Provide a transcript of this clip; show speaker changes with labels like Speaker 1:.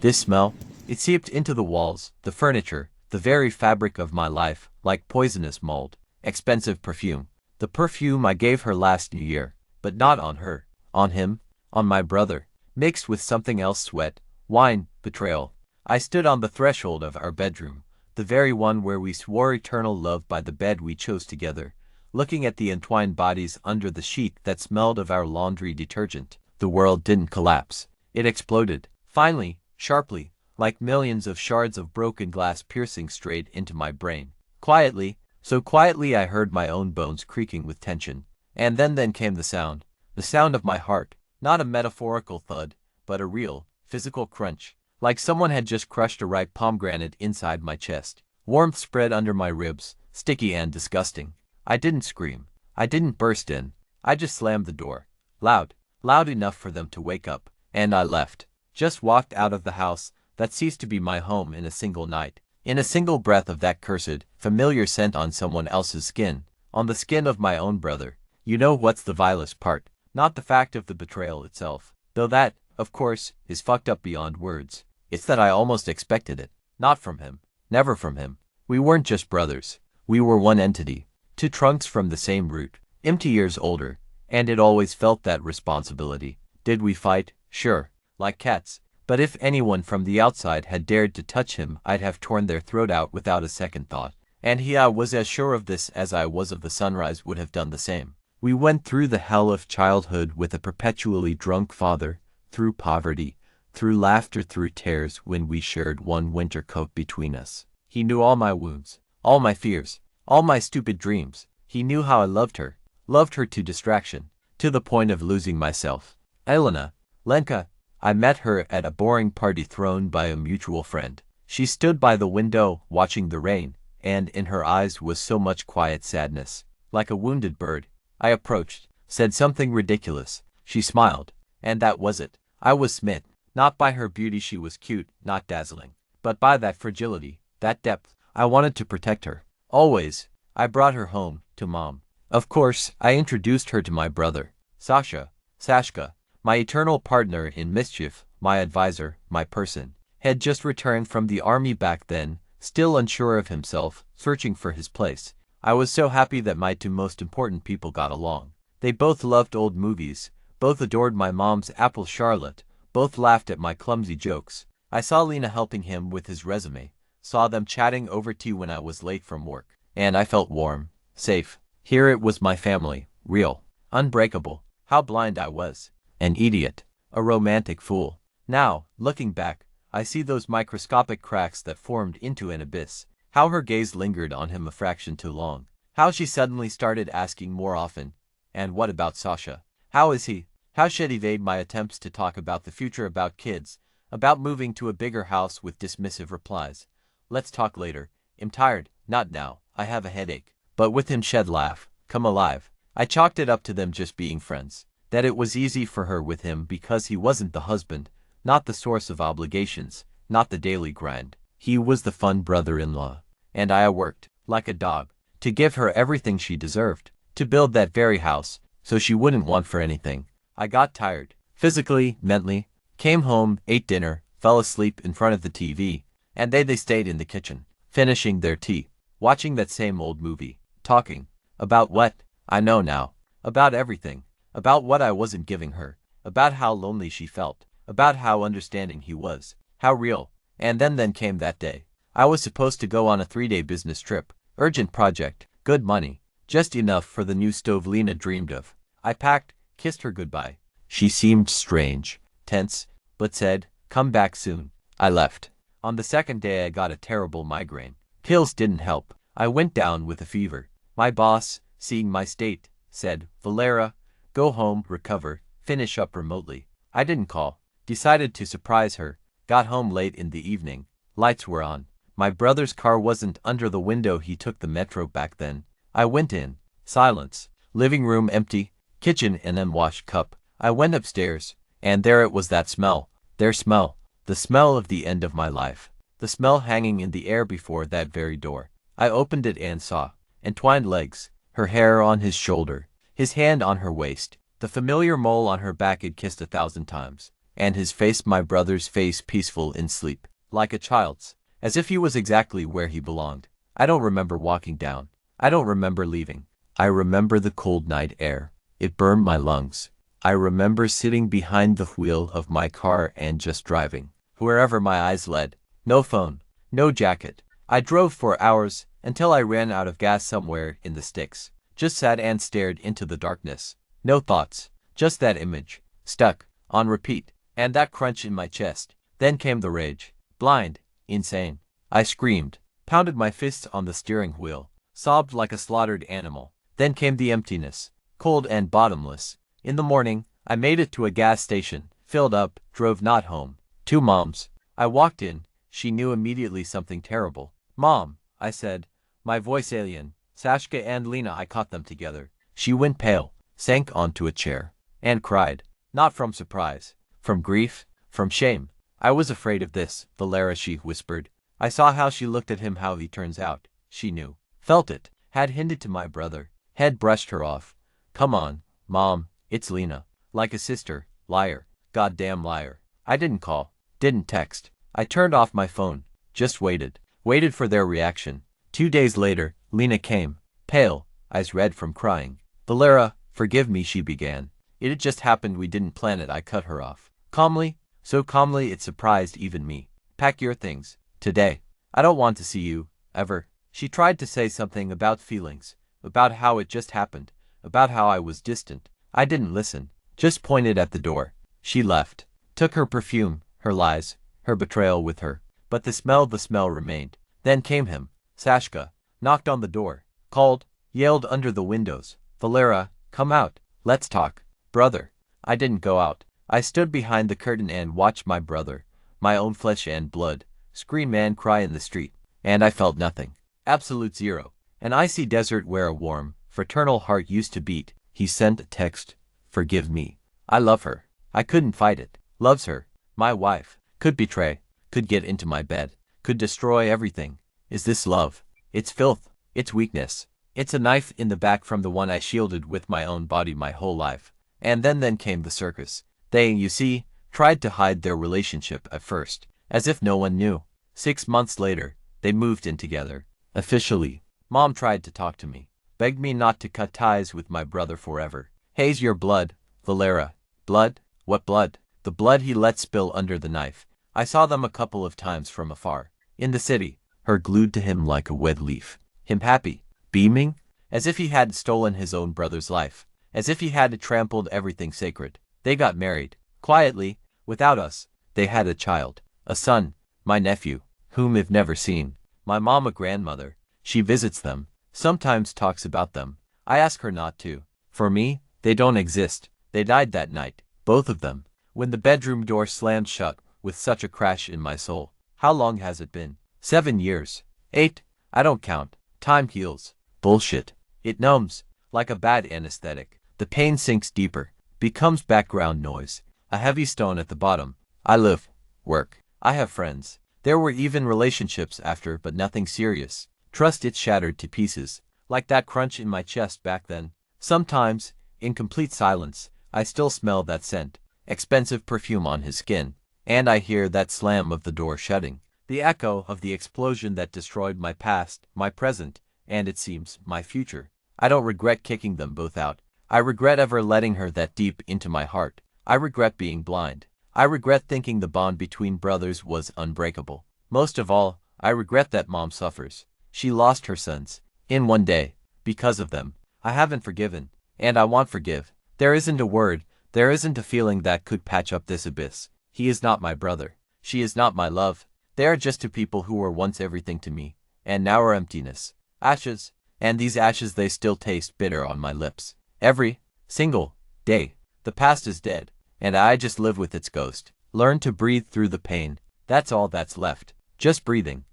Speaker 1: This smell, it seeped into the walls, the furniture, the very fabric of my life, like poisonous mold. Expensive perfume. The perfume I gave her last New Year, but not on her, on him, on my brother, mixed with something else, sweat, wine, betrayal. I stood on the threshold of our bedroom, the very one where we swore eternal love by the bed we chose together, looking at the entwined bodies under the sheet that smelled of our laundry detergent. The world didn't collapse. It exploded, finally, sharply, like millions of shards of broken glass piercing straight into my brain. Quietly, so quietly I heard my own bones creaking with tension. And then came the sound of my heart, not a metaphorical thud, but a real, physical crunch, like someone had just crushed a ripe pomegranate inside my chest. Warmth spread under my ribs, sticky and disgusting. I didn't scream. I didn't burst in. I just slammed the door. Loud, loud enough for them to wake up. And I left. Just walked out of the house that ceased to be my home in a single night. In a single breath of that cursed, familiar scent on someone else's skin. On the skin of my own brother. You know what's the vilest part? Not the fact of the betrayal itself. Though that, of course, is fucked up beyond words. It's that I almost expected it. Not from him. Never from him. We weren't just brothers. We were one entity. Two trunks from the same root. Empty years older. And it always felt that responsibility. Did we fight? Sure. Like cats. But if anyone from the outside had dared to touch him, I'd have torn their throat out without a second thought. And I was as sure of this as I was of the sunrise would have done the same. We went through the hell of childhood with a perpetually drunk father, through poverty, through laughter, through tears when we shared one winter coat between us. He knew all my wounds, all my fears, all my stupid dreams. He knew how I loved her to distraction, to the point of losing myself. Elena, Lenka, I met her at a boring party thrown by a mutual friend. She stood by the window, watching the rain, and in her eyes was so much quiet sadness. Like a wounded bird, I approached, said something ridiculous. She smiled, and that was it. I was smitten, not by her beauty, she was cute, not dazzling, but by that fragility, that depth. I wanted to protect her. Always. I brought her home, to Mom. Of course, I introduced her to my brother, Sashka, my eternal partner in mischief, my advisor, my person. Had just returned from the army back then, still unsure of himself, searching for his place. I was so happy that my two most important people got along. They both loved old movies, both adored my mom's apple charlotte, both laughed at my clumsy jokes. I saw Lena helping him with his resume, saw them chatting over tea when I was late from work, and I felt warm, safe. Here it was my family, real, unbreakable. How blind I was. An idiot, a romantic fool. Now, looking back, I see those microscopic cracks that formed into an abyss. How her gaze lingered on him a fraction too long. How she suddenly started asking more often, and what about Sasha? How is he? How she'd evade my attempts to talk about the future, about kids, about moving to a bigger house with dismissive replies. Let's talk later. I'm tired. Not now. I have a headache. But with him she'd laugh, come alive. I chalked it up to them just being friends. That it was easy for her with him because he wasn't the husband, not the source of obligations, not the daily grind. He was the fun brother-in-law. And I worked, like a dog, to give her everything she deserved, to build that very house, so she wouldn't want for anything. I got tired, physically, mentally, came home, ate dinner, fell asleep in front of the TV, and they stayed in the kitchen, finishing their tea, watching that same old movie, talking. About what? I know now. About everything. About what I wasn't giving her. About how lonely she felt. About how understanding he was. How real. And then came that day. I was supposed to go on a 3-day business trip. Urgent project. Good money. Just enough for the new stove Lena dreamed of. I packed, kissed her goodbye. She seemed strange, tense, but said, "Come back soon." I left. On the second day I got a terrible migraine. Pills didn't help. I went down with a fever. My boss, seeing my state, said, "Valera, go home, recover, finish up remotely." I didn't call. Decided to surprise her. Got home late in the evening. Lights were on. My brother's car wasn't under the window. He took the metro back then. I went in. Silence. Living room empty. Kitchen an unwashed cup. I went upstairs. And there it was, that smell. Their smell. The smell of the end of my life. The smell hanging in the air before that very door. I opened it and saw entwined legs. Her hair on his shoulder. His hand on her waist. The familiar mole on her back he'd kissed 1,000 times. and his face my brother's face peaceful in sleep, like a child's, as if he was exactly where he belonged. I don't remember walking down. I don't remember leaving. I remember the cold night air. It burned my lungs. I remember sitting behind the wheel of my car and just driving, wherever my eyes led. No phone, no jacket. I drove for hours, until I ran out of gas somewhere in the sticks. Just sat and stared into the darkness. No thoughts, just that image, stuck, on repeat, and that crunch in my chest. Then came the rage. Blind, insane. I screamed, pounded my fists on the steering wheel, sobbed like a slaughtered animal. Then came the emptiness, cold and bottomless. In the morning, I made it to a gas station, filled up, drove not home. To Mom's. I walked in. She knew immediately something terrible. Mom, I said, my voice alien. Sashka and Lena, I caught them together. She went pale, sank onto a chair, and cried. Not from surprise, from grief, from shame. I was afraid of this, Valera, she whispered. I saw how she looked at him, how he turns out. She knew, felt it, had hinted to my brother, had brushed her off. Come on, Mom, it's Lena. Like a sister, liar, goddamn liar. I didn't call, didn't text. I turned off my phone, just waited for their reaction. 2 days later, Lena came, pale, eyes red from crying. Valera, forgive me, she began. It had just happened, we didn't plan it, I cut her off. Calmly, so calmly it surprised even me. Pack your things, today. I don't want to see you, ever. She tried to say something about feelings, about how it just happened, about how I was distant. I didn't listen, just pointed at the door. She left, took her perfume, her lies, her betrayal with her. But the smell remained. Then came him, Sashka, knocked on the door, called, yelled under the windows. Valera, come out, let's talk. Brother. I didn't go out. I stood behind the curtain and watched my brother, my own flesh and blood, scream and cry in the street. And I felt nothing. Absolute zero. An icy desert where a warm, fraternal heart used to beat. He sent a text. Forgive me. I love her. I couldn't fight it. Loves her. My wife. Could betray. Could get into my bed. Could destroy everything. Is this love? It's filth. It's weakness. It's a knife in the back from the one I shielded with my own body my whole life. And then came the circus. They, you see, tried to hide their relationship at first, as if no one knew. 6 months later, they moved in together. Officially. Mom tried to talk to me, begged me not to cut ties with my brother forever. Hayes, your blood, Valera. Blood? What blood? The blood he let spill under the knife. I saw them a couple of times from afar. In the city, her glued to him like a wet leaf. Him happy, beaming, as if he had stolen his own brother's life, as if he had trampled everything sacred. They got married, quietly, without us. They had a child, a son, my nephew, whom I've never seen. My mom, a grandmother. She visits them, sometimes talks about them. I ask her not to. For me, they don't exist. They died that night, both of them, when the bedroom door slammed shut with such a crash in my soul. How long has it been? 7 years. 8? I don't count. Time heals. Bullshit. It numbs, like a bad anesthetic. The pain sinks deeper, becomes background noise, a heavy stone at the bottom. I live, work. I have friends. There were even relationships after, but nothing serious. Trust, it shattered to pieces, like that crunch in my chest back then. Sometimes, in complete silence, I still smell that scent, expensive perfume on his skin, and I hear that slam of the door shutting, the echo of the explosion that destroyed my past, my present, and it seems, my future. I don't regret kicking them both out. I regret ever letting her that deep into my heart. I regret being blind. I regret thinking the bond between brothers was unbreakable. Most of all, I regret that Mom suffers. She lost her sons, in one day, because of them. I haven't forgiven, and I won't forgive. There isn't a word, there isn't a feeling that could patch up this abyss. He is not my brother. She is not my love. They are just two people who were once everything to me, and now are emptiness. Ashes, and these ashes, they still taste bitter on my lips. Every single day. The past is dead, and I just live with its ghost. Learn to breathe through the pain. That's all that's left. Just breathing.